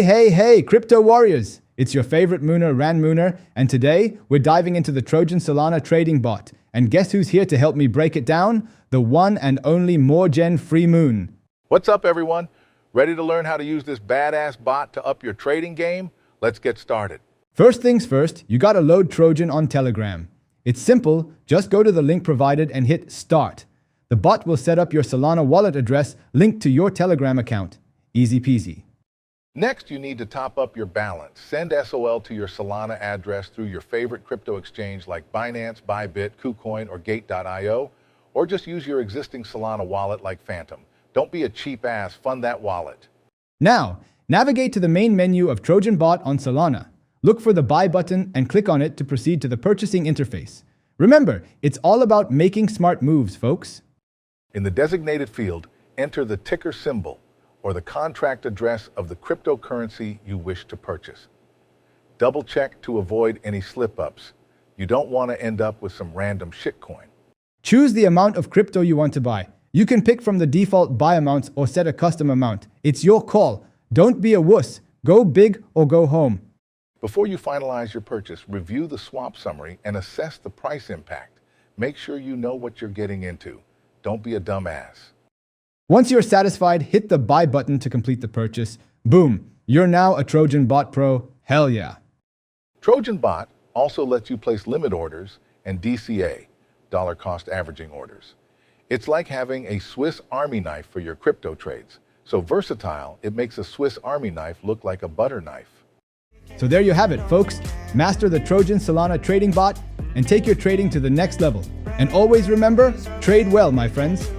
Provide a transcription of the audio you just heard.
Hey, crypto warriors! It's your favorite mooner, Ran Mooner, and today we're diving into the Trojan Solana trading bot. And guess who's here to help me break it down? The one and only Morgen Free Moon. What's up, everyone? Ready to learn how to use this badass bot to up your trading game? Let's get started. First things first, you gotta load Trojan on Telegram. It's simple, just go to the link provided and hit Start. The bot will set up your Solana wallet address linked to your Telegram account. Easy peasy. Next, you need to top up your balance. Send SOL to your Solana address through your favorite crypto exchange like Binance, Bybit, KuCoin, or Gate.io, or just use your existing Solana wallet like Phantom. Don't be a cheap ass, fund that wallet. Now, navigate to the main menu of Trojan Bot on Solana. Look for the Buy button and click on it to proceed to the purchasing interface. Remember, it's all about making smart moves, folks. In the designated field, enter the ticker symbol or the contract address of the cryptocurrency you wish to purchase. Double check to avoid any slip-ups. You don't want to end up with some random shitcoin. Choose the amount of crypto you want to buy. You can pick from the default buy amounts or set a custom amount. It's your call. Don't be a wuss. Go big or go home. Before you finalize your purchase, review the swap summary and assess the price impact. Make sure you know what you're getting into. Don't be a dumbass. Once you're satisfied, hit the Buy button to complete the purchase. Boom, you're now a Trojan Bot Pro. Hell yeah. Trojan Bot also lets you place limit orders and DCA, dollar cost averaging orders. It's like having a Swiss Army knife for your crypto trades. So versatile, it makes a Swiss Army knife look like a butter knife. So there you have it, folks. Master the Trojan Solana trading bot and take your trading to the next level. And always remember, trade well, my friends.